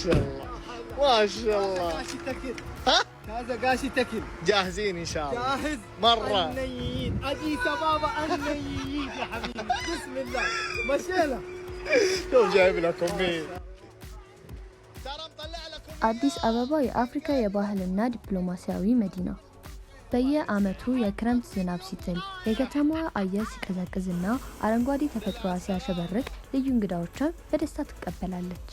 شاء الله ما شاء الله. ها هذا قاشي تكل. جاهزين ان شاء الله. جاهز مره. النيين اديس بابا النيين يا حبيبي بسم الله مشينا. شوف جايب لكم مين. ترى مطلع لكم አዲስ አበባ የአፍሪካ የባህልና ዲፕሎማሲያዊ መዲና። በየዓመቱ የክረምት ዝናብ ሲጥል የከተማዋ አየር ሲቀዘቅዝና አረንጓዴ ተፈጥሮዋ ሲያሸበርቅ ልዩ እንግዳዎቿን በደስታ ትቀበላለች።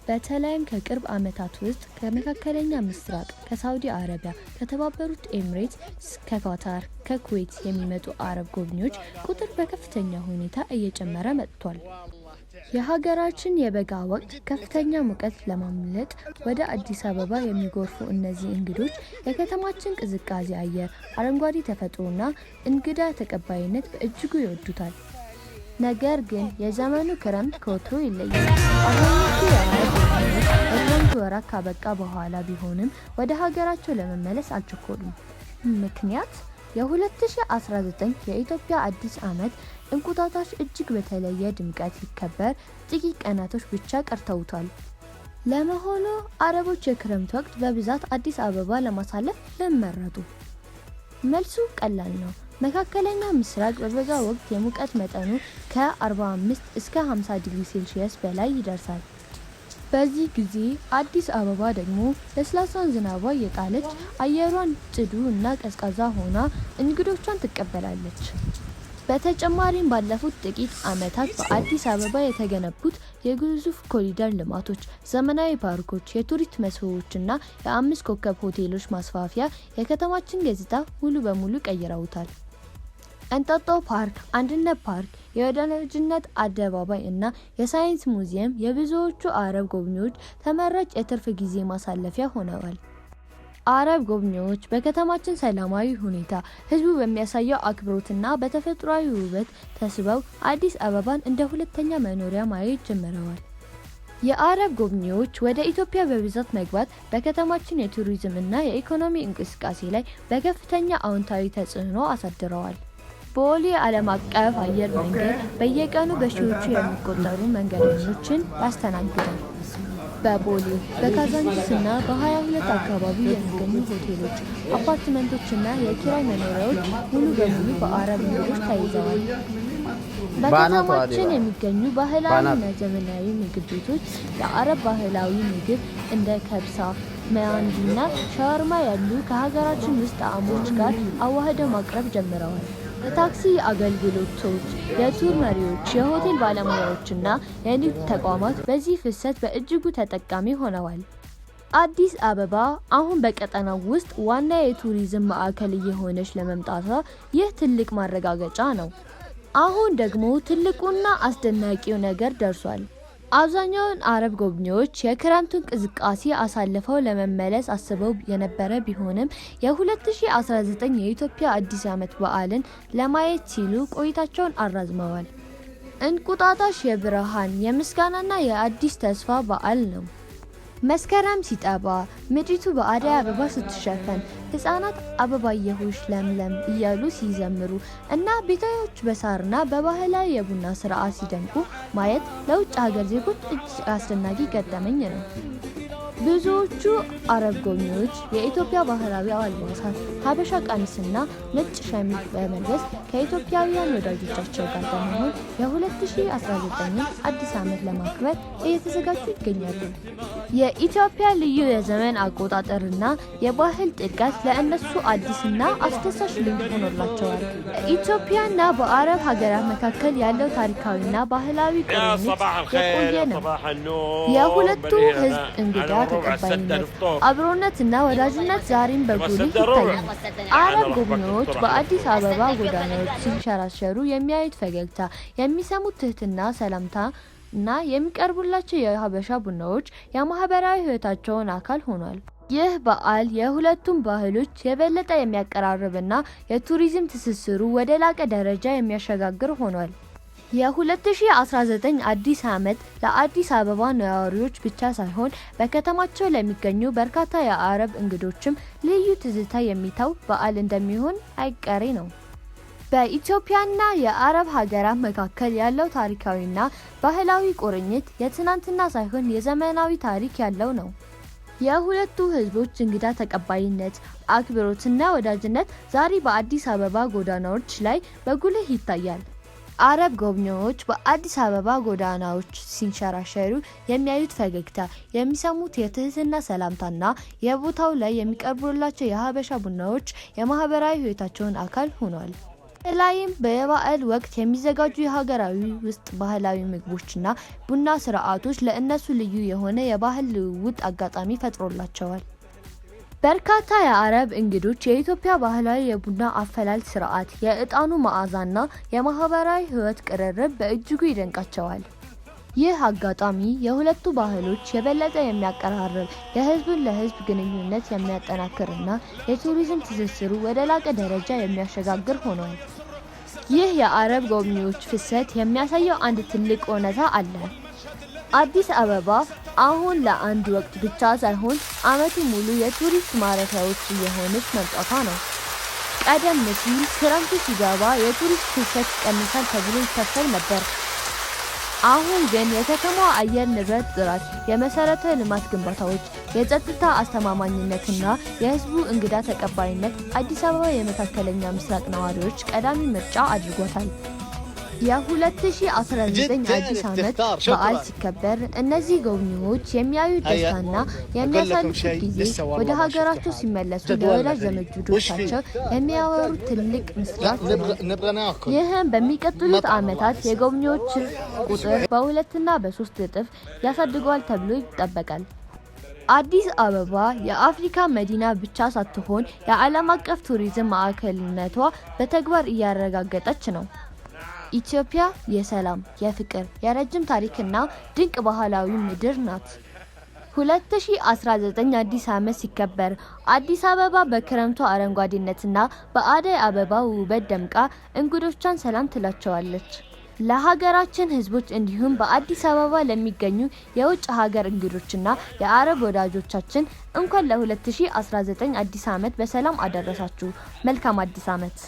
በተለይም ከቅርብ ዓመታት ውስጥ ከመካከለኛ ምስራቅ፣ ከሳውዲ አረቢያ፣ ከተባበሩት ኤሚሬትስ፣ ከኳታር፣ ከኩዌት የሚመጡ አረብ ጎብኚዎች ቁጥር በከፍተኛ ሁኔታ እየጨመረ መጥቷል። የሀገራችን የበጋ ወቅት ከፍተኛ ሙቀት ለማምለጥ ወደ አዲስ አበባ የሚጎርፉ እነዚህ እንግዶች የከተማችን ቅዝቃዜ አየር፣ አረንጓዴ ተፈጥሮና እንግዳ ተቀባይነት በእጅጉ ይወዱታል። ነገር ግን የዘመኑ ክረምት ከወትሮ ይለያል። አብዛኞቹ የአረብ ጎብኚዎች የክረምቱ ወራት ካበቃ በኋላ ቢሆንም ወደ ሀገራቸው ለመመለስ አልቸኮሉም። ምክንያት የ2019 የኢትዮጵያ አዲስ ዓመት እንቁጣጣሽ እጅግ በተለየ ድምቀት ሊከበር ጥቂት ቀናቶች ብቻ ቀርተውታል። ለመሆኑ አረቦች የክረምት ወቅት በብዛት አዲስ አበባ ለማሳለፍ ለምን መረጡ? መልሱ ቀላል ነው። መካከለኛ ምስራቅ በበጋ ወቅት የሙቀት መጠኑ ከ45 እስከ 50 ዲግሪ ሴልሺየስ በላይ ይደርሳል። በዚህ ጊዜ አዲስ አበባ ደግሞ ለስላሳን ዝናቧ እየጣለች አየሯን ጽዱ እና ቀዝቃዛ ሆና እንግዶቿን ትቀበላለች። በተጨማሪም ባለፉት ጥቂት ዓመታት በአዲስ አበባ የተገነቡት የግዙፍ ኮሪደር ልማቶች፣ ዘመናዊ ፓርኮች፣ የቱሪስት መስህቦችና የ5 ኮከብ ሆቴሎች ማስፋፊያ የከተማችን ገጽታ ሙሉ በሙሉ ቀይረውታል። እንጦጦ ፓርክ፣ አንድነት ፓርክ፣ የወዳጅነት አደባባይ እና የሳይንስ ሙዚየም የብዙዎቹ አረብ ጎብኚዎች ተመራጭ የትርፍ ጊዜ ማሳለፊያ ሆነዋል። አረብ ጎብኚዎች በከተማችን ሰላማዊ ሁኔታ፣ ህዝቡ በሚያሳየው አክብሮትና በተፈጥሯዊ ውበት ተስበው አዲስ አበባን እንደ ሁለተኛ መኖሪያ ማየት ጀምረዋል። የአረብ ጎብኚዎች ወደ ኢትዮጵያ በብዛት መግባት በከተማችን የቱሪዝም እና የኢኮኖሚ እንቅስቃሴ ላይ በከፍተኛ አዎንታዊ ተጽዕኖ አሳድረዋል። ቦሌ ዓለም አቀፍ አየር መንገድ በየቀኑ በሺዎቹ የሚቆጠሩ መንገደኞችን ያስተናግዳል። በቦሌ በካዛንቺስና በ22 አካባቢ የሚገኙ ሆቴሎች፣ አፓርትመንቶችና የኪራይ መኖሪያዎች ሙሉ በሙሉ በአረብ እንግዶች ተይዘዋል። በከተማችን የሚገኙ ባህላዊና ዘመናዊ ምግብ ቤቶች የአረብ ባህላዊ ምግብ እንደ ከብሳ፣ መያንዲና ሻወርማ ያሉ ከሀገራችን ውስጥ ጣዕሞች ጋር አዋህደው ማቅረብ ጀምረዋል። የታክሲ አገልግሎቶች፣ የቱር መሪዎች፣ የሆቴል ባለሙያዎችና የንግድ ተቋማት በዚህ ፍሰት በእጅጉ ተጠቃሚ ሆነዋል። አዲስ አበባ አሁን በቀጠናው ውስጥ ዋና የቱሪዝም ማዕከል እየሆነች ለመምጣቷ ይህ ትልቅ ማረጋገጫ ነው። አሁን ደግሞ ትልቁና አስደናቂው ነገር ደርሷል። አብዛኛውን አረብ ጎብኚዎች የክረምቱን ቅዝቃዜ አሳልፈው ለመመለስ አስበው የነበረ ቢሆንም የ2019 የኢትዮጵያ አዲስ ዓመት በዓልን ለማየት ሲሉ ቆይታቸውን አራዝመዋል። እንቁጣጣሽ የብርሃን፣ የምስጋናና የአዲስ ተስፋ በዓል ነው። መስከረም ሲጠባ፣ ምድሪቱ በአደይ አበባ ስትሸፈን፣ ህፃናት አበባየሁሽ ለምለም እያሉ ሲዘምሩ እና ቤቶች በሳርና በባህላዊ የቡና ስርዓት ሲደምቁ ማየት ለውጭ ሀገር ዜጎች እጅግ አስደናቂ ገጠመኝ ነው። ብዙዎቹ አረብ ጎብኚዎች የኢትዮጵያ ባህላዊ አልባሳት፣ ሀበሻ ቀሚስና ነጭ ሸሚዝ በመልበስ ከኢትዮጵያውያን ወዳጆቻቸው ጋር በመሆን የ2019 አዲስ ዓመት ለማክበር እየተዘጋጁ ይገኛሉ። የኢትዮጵያ ልዩ የዘመን አቆጣጠርና የባህል ጥልቀት ለእነሱ አዲስና አስደሳች ልምድ ሆኖላቸዋል። በኢትዮጵያና በአረብ ሀገራት መካከል ያለው ታሪካዊና ባህላዊ ቁርኝት የቆየ ነው። የሁለቱ ህዝብ እንግዳ ተቀባይነት፣ አብሮነትና ወዳጅነት ዛሬም በጉልህ ይታያል። አረብ ጎብኚዎች በአዲስ አበባ ጎዳናዎች ሲንሸራሸሩ የሚያዩት ፈገግታ፣ የሚሰሙት ትህትና ሰላምታ እና የሚቀርቡላቸው የሀበሻ ቡናዎች የማህበራዊ ህይወታቸውን አካል ሆኗል። ይህ በዓል የሁለቱም ባህሎች የበለጠ የሚያቀራርብና የቱሪዝም ትስስሩ ወደ ላቀ ደረጃ የሚያሸጋግር ሆኗል። የ2019 አዲስ ዓመት ለአዲስ አበባ ነዋሪዎች ብቻ ሳይሆን በከተማቸው ለሚገኙ በርካታ የአረብ እንግዶችም ልዩ ትዝታ የሚተው በዓል እንደሚሆን አይቀሬ ነው። በኢትዮጵያና የአረብ ሀገራት መካከል ያለው ታሪካዊና ባህላዊ ቁርኝት የትናንትና ሳይሆን የዘመናዊ ታሪክ ያለው ነው። የሁለቱ ህዝቦች እንግዳ ተቀባይነት፣ አክብሮትና ወዳጅነት ዛሬ በአዲስ አበባ ጎዳናዎች ላይ በጉልህ ይታያል። አረብ ጎብኚዎች በአዲስ አበባ ጎዳናዎች ሲንሸራሸሩ የሚያዩት ፈገግታ፣ የሚሰሙት የትህትና ሰላምታና የቦታው ላይ የሚቀርቡላቸው የሀበሻ ቡናዎች የማህበራዊ ህይወታቸው አካል ሆኗል። ላይም በበዓል ወቅት የሚዘጋጁ የሀገራዊ ውስጥ ባህላዊ ምግቦችና ቡና ስርዓቶች ለእነሱ ልዩ የሆነ የባህል ልውውጥ አጋጣሚ ፈጥሮላቸዋል። በርካታ የአረብ እንግዶች የኢትዮጵያ ባህላዊ የቡና አፈላል ስርዓት፣ የእጣኑ መዓዛና የማህበራዊ ህይወት ቅርርብ በእጅጉ ይደንቃቸዋል። ይህ አጋጣሚ የሁለቱ ባህሎች የበለጠ የሚያቀራርብ፣ የህዝብን ለህዝብ ግንኙነት የሚያጠናክርና የቱሪዝም ትስስሩ ወደ ላቀ ደረጃ የሚያሸጋግር ሆኗል። ይህ የአረብ ጎብኚዎች ፍሰት የሚያሳየው አንድ ትልቅ እውነታ አለ። አዲስ አበባ አሁን ለአንድ ወቅት ብቻ ሳይሆን ዓመቱን ሙሉ የቱሪስት ማረፊያዎች እየሆነች መምጣቷ ነው። ቀደም ሲል ክረምቱ ሲገባ የቱሪስት ፍሰት ይቀንሳል ተብሎ ይታሰብ ነበር። አሁን ግን የከተማዋ አየር ንብረት ጥራት፣ የመሰረተ ልማት ግንባታዎች፣ የጸጥታ አስተማማኝነትና የህዝቡ እንግዳ ተቀባይነት አዲስ አበባ የመካከለኛ ምስራቅ ነዋሪዎች ቀዳሚ ምርጫ አድርጓታል። የ2019 አዲስ ዓመት በዓል ሲከበር እነዚህ ጎብኚዎች የሚያዩት ደስታና የሚያሳልፉት ጊዜ ወደ ሀገራቸው ሲመለሱ ለወዳጅ ዘመዶቻቸው የሚያወሩት ትልቅ ምስራት ነው። ይህም በሚቀጥሉት ዓመታት የጎብኚዎች ቁጥር በ2 እና በ3 እጥፍ ያሳድገዋል ተብሎ ይጠበቃል። አዲስ አበባ የአፍሪካ መዲና ብቻ ሳትሆን የዓለም አቀፍ ቱሪዝም ማዕከልነቷ በተግባር እያረጋገጠች ነው። ኢትዮጵያ የሰላም፣ የፍቅር፣ የረጅም ታሪክና ድንቅ ባህላዊ ምድር ናት። 2019 አዲስ ዓመት ሲከበር አዲስ አበባ በክረምቱ አረንጓዴነትና በአደይ አበባ ውበት ደምቃ እንግዶቿን ሰላም ትላቸዋለች። ለሀገራችን ህዝቦች እንዲሁም በአዲስ አበባ ለሚገኙ የውጭ ሀገር እንግዶችና የአረብ ወዳጆቻችን እንኳን ለ2019 አዲስ ዓመት በሰላም አደረሳችሁ። መልካም አዲስ ዓመት።